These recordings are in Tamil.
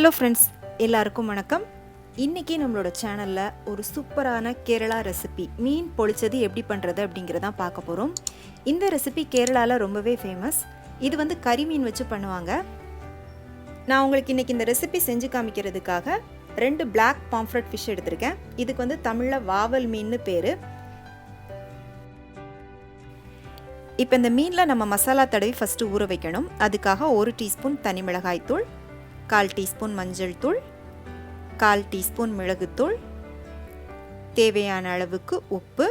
ஹலோ ஃப்ரெண்ட்ஸ், எல்லாருக்கும் வணக்கம். இன்றைக்கி நம்மளோட சேனலில் ஒரு சூப்பரான கேரளா ரெசிபி மீன் பொளிச்சது எப்படி பண்ணுறது அப்படிங்கிறதான் பார்க்க போகிறோம். இந்த ரெசிபி கேரளாவில் ரொம்பவே ஃபேமஸ். இது வந்து கரிமீன் வச்சு பண்ணுவாங்க. நான் உங்களுக்கு இன்றைக்கி இந்த ரெசிபி செஞ்சு காமிக்கிறதுக்காக 2 பிளாக் பாம்ஃப்ரெட் ஃபிஷ் எடுத்திருக்கேன். இதுக்கு வந்து தமிழில் வாவல் மீன்னு பேர். இப்போ இந்த மீனில் நம்ம மசாலா தடவி ஃபஸ்ட்டு ஊற வைக்கணும். அதுக்காக 1 டீஸ்பூன் தனி மிளகாய் தூள், 1/4 டீஸ்பூன் மஞ்சள் தூள், 1/4 டீஸ்பூன் மிளகுத்தூள், தேவையான அளவுக்கு உப்பு,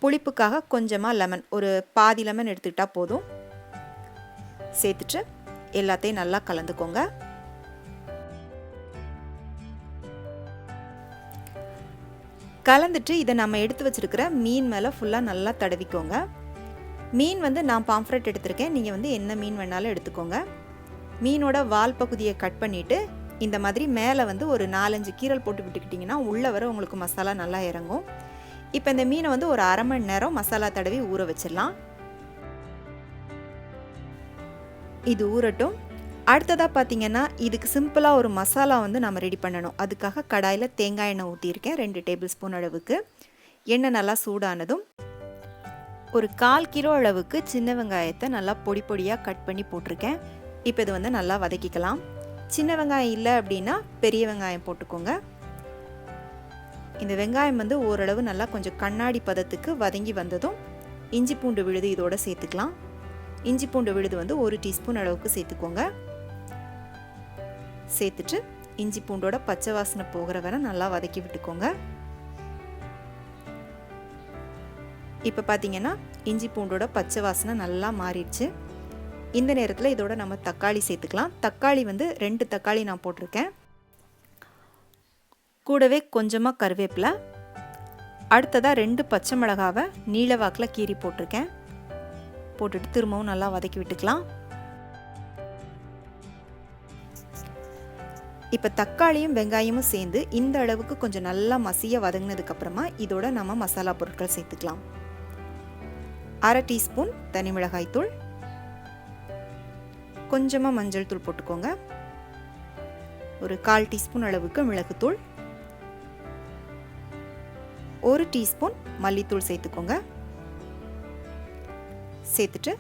புளிப்புக்காக கொஞ்சமாக லெமன், ஒரு பாதி லெமன் எடுத்துக்கிட்டால் போதும். சேர்த்துட்டு எல்லாத்தையும் நல்லா கலந்துக்கோங்க. கலந்துட்டு இதை நம்ம எடுத்து வச்சிருக்கிற மீன் மேலே ஃபுல்லாக நல்லா தடவிக்கோங்க. மீன் வந்து நான் பாம்ஃப்ரெட் எடுத்திருக்கேன். நீங்கள் வந்து என்ன மீன் வேணாலும் எடுத்துக்கோங்க. மீனோட வால் பகுதியை கட் பண்ணிவிட்டு இந்த மாதிரி மேலே வந்து ஒரு 4-5 கீரல் போட்டு விட்டுக்கிட்டிங்கன்னா உள்ளே வர உங்களுக்கு மசாலா நல்லா இறங்கும். இப்போ இந்த மீனை வந்து ஒரு அரை மணி நேரம் மசாலா தடவி ஊற வச்சிடலாம். இது ஊறட்டும். அடுத்ததாக பார்த்தீங்கன்னா இதுக்கு சிம்பிளாக ஒரு மசாலா வந்து நம்ம ரெடி பண்ணணும். அதுக்காக கடாயில் தேங்காய் எண்ணெய் ஊற்றியிருக்கேன் 2 டேபிள் ஸ்பூன் அளவுக்கு. எண்ணெய் நல்லா சூடானதும் ஒரு 1/4 கிலோ அளவுக்கு சின்ன வெங்காயத்தை நல்லா பொடி பொடியாக கட் பண்ணி போட்டிருக்கேன். இப்போ இது வந்து நல்லா வதக்கிக்கலாம். சின்ன வெங்காயம் இல்லை அப்படின்னா பெரிய வெங்காயம் போட்டுக்கோங்க. இந்த வெங்காயம் வந்து ஓரளவு நல்லா கொஞ்சம் கண்ணாடி பதத்துக்கு வதங்கி வந்ததும் இஞ்சி பூண்டு விழுது இதோட சேர்த்துக்கலாம். இஞ்சி பூண்டு விழுது வந்து 1 டீஸ்பூன் அளவுக்கு சேர்த்துக்கோங்க. சேர்த்துட்டு இஞ்சி பூண்டோட பச்சை வாசனை போகிற வரை நல்லா வதக்கி விட்டுக்கோங்க. இப்போ பார்த்தீங்கன்னா இஞ்சி பூண்டோட பச்சை வாசனை நல்லா மாறிடுச்சு. இந்த நேரத்தில் இதோட நம்ம தக்காளி சேர்த்துக்கலாம். தக்காளி வந்து 2 தக்காளி நான் போட்டிருக்கேன். கூடவே கொஞ்சமாக கருவேப்பிலை, அடுத்ததாக 2 பச்சை மிளகாவை நீல வாக்கில் கீறி போட்டிருக்கேன். போட்டுட்டு திரும்பவும் நல்லா வதக்கி விட்டுக்கலாம். இப்போ தக்காளியும் வெங்காயமும் சேர்ந்து இந்த அளவுக்கு கொஞ்சம் நல்லா மசிய வதங்கினதுக்கப்புறமா இதோட நம்ம மசாலா பொருட்கள் சேர்த்துக்கலாம். 1/2 டீஸ்பூன் தனி மிளகாய் தூள், கொஞ்சமாக மஞ்சள் தூள் போட்டுக்கோங்க. ஒரு 1/4 டீஸ்பூன் அளவுக்கு மிளகுத்தூள், 1 டீஸ்பூன் மல்லித்தூள் சேர்த்துக்கோங்க. சேர்த்துட்டு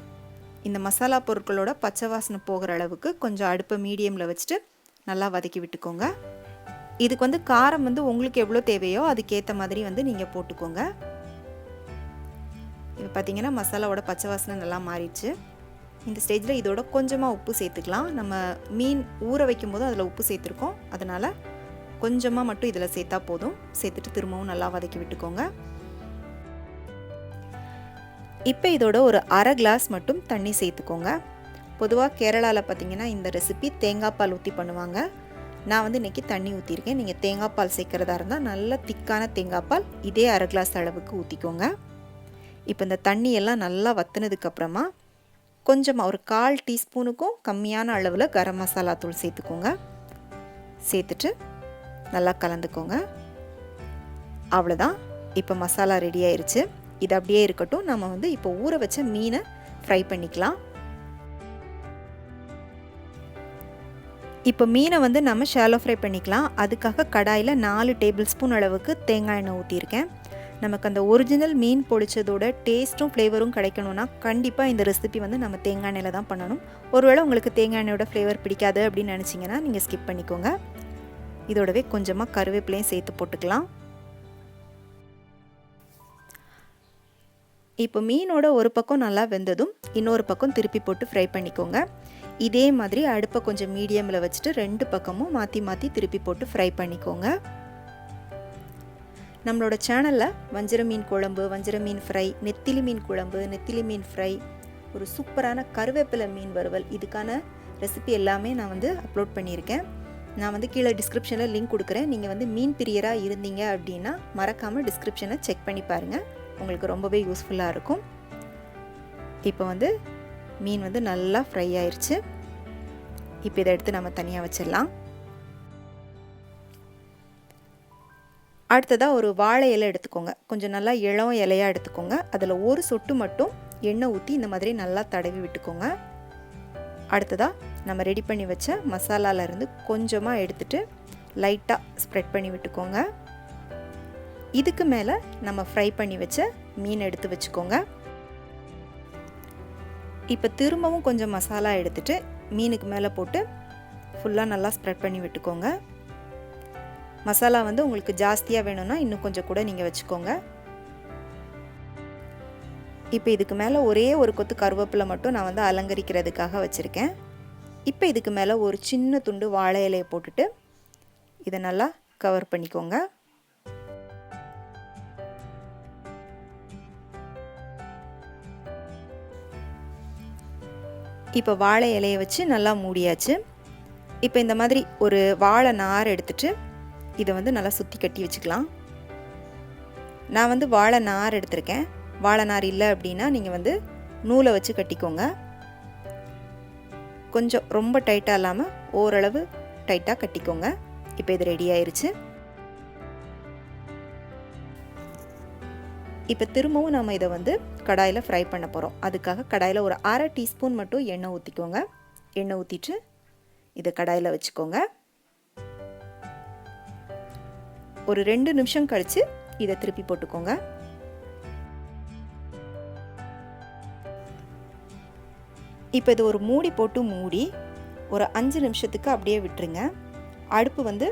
இந்த மசாலா பொருட்களோட பச்சை வாசனை போகிற அளவுக்கு கொஞ்சம் அடுப்பை மீடியமில் வச்சுட்டு நல்லா வதக்கி விட்டுக்கோங்க. இதுக்கு வந்து காரம் வந்து உங்களுக்கு எவ்வளோ தேவையோ அதுக்கேற்ற மாதிரி வந்து நீங்கள் போட்டுக்கோங்க. இப்போ பார்த்தீங்கன்னா மசாலாவோட பச்சை வாசனை நல்லா மாறிடுச்சு. இந்த ஸ்டேஜில் இதோட கொஞ்சமாக உப்பு சேர்த்துக்கலாம். நம்ம மீன் ஊற வைக்கும் போது அதில் உப்பு சேர்த்துருக்கோம். அதனால் கொஞ்சமாக மட்டும் இதில் சேர்த்தா போதும். சேர்த்துட்டு திரும்பவும் நல்லா வதக்கி விட்டுக்கோங்க. இப்போ இதோட ஒரு 1/2 கிளாஸ் மட்டும் தண்ணி சேர்த்துக்கோங்க. பொதுவாக கேரளாவில் பார்த்திங்கன்னா இந்த ரெசிபி தேங்காய் பால் ஊற்றி பண்ணுவாங்க. நான் வந்து இன்றைக்கி தண்ணி ஊற்றிருக்கேன். நீங்கள் தேங்காய் பால் சேர்க்குறதா இருந்தால் நல்ல திக்கான தேங்காய் பால் இதே 1/2 கிளாஸ் அளவுக்கு ஊற்றிக்கோங்க. இப்போ இந்த தண்ணியெல்லாம் நல்லா வற்றினதுக்கப்புறமா கொஞ்சமாக ஒரு 1/4 டீஸ்பூனுக்கும் கம்மியான அளவில் கரம் மசாலா தூள் சேர்த்துக்கோங்க. சேர்த்துட்டு நல்லா கலந்துக்கோங்க. அவ்வளோதான், இப்போ மசாலா ரெடி ஆயிடுச்சு. இது அப்படியே இருக்கட்டும். நம்ம வந்து இப்போ ஊற வச்ச மீனை ஃப்ரை பண்ணிக்கலாம். இப்போ மீனை வந்து நம்ம ஷாலோ ஃப்ரை பண்ணிக்கலாம். அதுக்காக கடாயில் 4 டேபிள் ஸ்பூன் அளவுக்கு தேங்காய் எண்ணெய் ஊற்றியிருக்கேன். நமக்கு அந்த ஒரிஜினல் மீன் பொளிச்சதோட டேஸ்ட்டும் ஃப்ளேவரும் கிடைக்கணும்னா கண்டிப்பாக இந்த ரெசிபி வந்து நம்ம தேங்காய் எண்ணெயில் தான் பண்ணணும். ஒருவேளை உங்களுக்கு தேங்காய் எண்ணெயோட ஃப்ளேவர் பிடிக்காது அப்படின்னு நினச்சிங்கன்னா நீங்கள் ஸ்கிப் பண்ணிக்கோங்க. இதோடவே கொஞ்சமாக கருவேப்பிலையும் சேர்த்து போட்டுக்கலாம். இப்போ மீனோட ஒரு பக்கம் நல்லா வெந்ததும் இன்னொரு பக்கம் திருப்பி போட்டு ஃப்ரை பண்ணிக்கோங்க. இதே மாதிரி அடுப்பை கொஞ்சம் மீடியமில் வச்சுட்டு 2 பக்கமும் மாற்றி மாற்றி திருப்பி போட்டு ஃப்ரை பண்ணிக்கோங்க. நம்மளோட சேனலில் வஞ்சரம் மீன் குழம்பு, வஞ்சரம் மீன் ஃப்ரை, நெத்திலி மீன் குழம்பு, நெத்திலி மீன் ஃப்ரை, ஒரு சூப்பரான கருவேப்பிலை மீன் வறுவல், இதுக்கான ரெசிபி எல்லாமே நான் வந்து அப்லோட் பண்ணியிருக்கேன். நான் வந்து கீழே டிஸ்கிரிப்ஷனில் லிங்க் கொடுக்குறேன். நீங்கள் வந்து மீன் பிரியராக இருந்தீங்க அப்படின்னா மறக்காமல் டிஸ்கிரிப்ஷனை செக் பண்ணி பாருங்கள். உங்களுக்கு ரொம்பவே யூஸ்ஃபுல்லாக இருக்கும். இப்போ வந்து மீன் வந்து நல்லா ஃப்ரை ஆயிடுச்சு. இப்போ இதை எடுத்து நம்ம தனியாக வச்சிடலாம். அடுத்ததாக ஒரு வாழை இலை எடுத்துக்கோங்க. கொஞ்சம் நல்லா இளம் இலையாக எடுத்துக்கோங்க. அதில் ஒரு சொட்டு மட்டும் எண்ணெய் ஊற்றி இந்த மாதிரி நல்லா தடவி விட்டுக்கோங்க. அடுத்ததாக நம்ம ரெடி பண்ணி வச்ச மசாலாலேருந்து கொஞ்சமாக எடுத்துகிட்டு லைட்டாக ஸ்ப்ரெட் பண்ணி விட்டுக்கோங்க. இதுக்கு மேலே நம்ம ஃப்ரை பண்ணி வச்ச மீன் எடுத்து வச்சுக்கோங்க. இப்போ திரும்பவும் கொஞ்சம் மசாலா எடுத்துகிட்டு மீனுக்கு மேலே போட்டு ஃபுல்லாக நல்லா ஸ்ப்ரெட் பண்ணி விட்டுக்கோங்க. மசாலா வந்து உங்களுக்கு ஜாஸ்தியாக வேணும்னா இன்னும் கொஞ்சம் கூட நீங்கள் வச்சுக்கோங்க. இப்போ இதுக்கு மேலே ஒரே ஒரு கொத்து கருவேப்பிலை மட்டும் நான் வந்து அலங்கரிக்கிறதுக்காக வச்சுருக்கேன். இப்போ இதுக்கு மேலே ஒரு சின்ன துண்டு வாழை இலையை போட்டுட்டு இதை நல்லா கவர் பண்ணிக்கோங்க. இப்போ வாழை இலையை வச்சு நல்லா மூடியாச்சு. இப்போ இந்த மாதிரி ஒரு வாழை நார் எடுத்துகிட்டு இதை வந்து நல்லா சுற்றி கட்டி வச்சுக்கலாம். நான் வந்து வாழை நார் எடுத்திருக்கேன். வாழை நார் இல்லை அப்படின்னா நீங்கள் வந்து நூலை வச்சு கட்டிக்கோங்க. கொஞ்சம் ரொம்ப டைட்டாக இல்லாமல் ஓரளவு டைட்டாக கட்டிக்கோங்க. இப்போ இது ரெடி ஆயிடுச்சு. இப்போ திரும்பவும் நம்ம இதை வந்து கடாயில் ஃப்ரை பண்ண போகிறோம். அதுக்காக கடாயில் ஒரு அரை டீஸ்பூன் மட்டும் எண்ணெய் ஊற்றிக்கோங்க. எண்ணெய் ஊற்றிட்டு இதை கடாயில் வச்சுக்கோங்க. ஒரு 2 நிமிஷம் கழித்து இதை திருப்பி போட்டுக்கோங்க. இப்போ இது ஒரு மூடி போட்டு மூடி ஒரு 5 நிமிஷத்துக்கு அப்படியே விட்டுருங்க. அடுப்பு வந்து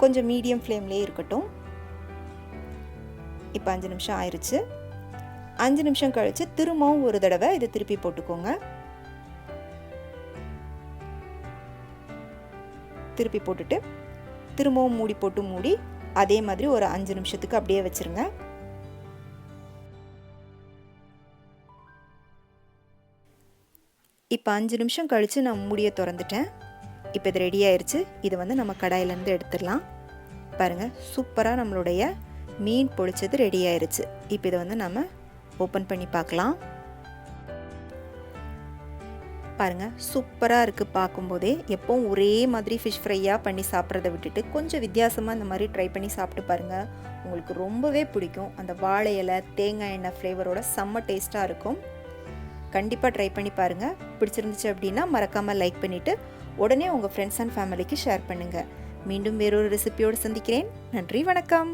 கொஞ்சம் மீடியம் ஃப்ளேம்லேயே இருக்கட்டும். இப்போ 5 நிமிஷம் ஆயிடுச்சு. 5 நிமிஷம் கழித்து திரும்பவும் ஒரு தடவை இதை திருப்பி போட்டுக்கோங்க. திருப்பி போட்டுட்டு திரும்பவும் மூடி போட்டு மூடி அதே மாதிரி ஒரு 5 நிமிஷத்துக்கு அப்படியே வச்சுருங்க. இப்போ 5 நிமிஷம் கழித்து நான் மூடியை திறந்துட்டேன். இப்போ இது ரெடி ஆயிடுச்சு. இது வந்து நம்ம கடாயிலேருந்து எடுத்துடலாம். பாருங்கள், சூப்பராக நம்மளுடைய மீன் பொழிச்சது ரெடி ஆயிடுச்சு. இப்போ இதை வந்து நம்ம ஓப்பன் பண்ணி பார்க்கலாம். பாருங்கள், சூப்பராக இருக்குது. பார்க்கும்போதே எப்போவும் ஒரே மாதிரி ஃபிஷ் ஃப்ரையாக பண்ணி சாப்பிட்றத விட்டுட்டு கொஞ்சம் வித்தியாசமாக இந்த மாதிரி ட்ரை பண்ணி சாப்பிட்டு பாருங்கள். உங்களுக்கு ரொம்பவே பிடிக்கும். அந்த வாழை இலை தேங்காய் எண்ணெய் ஃப்ளேவரோட செம்ம டேஸ்ட்டாக இருக்கும். கண்டிப்பாக ட்ரை பண்ணி பாருங்கள். பிடிச்சிருந்துச்சு அப்படின்னா மறக்காமல் லைக் பண்ணிவிட்டு உடனே உங்கள் ஃப்ரெண்ட்ஸ் அண்ட் ஃபேமிலிக்கு ஷேர் பண்ணுங்கள். மீண்டும் வேறொரு ரெசிபியோடு சந்திக்கிறேன். நன்றி, வணக்கம்.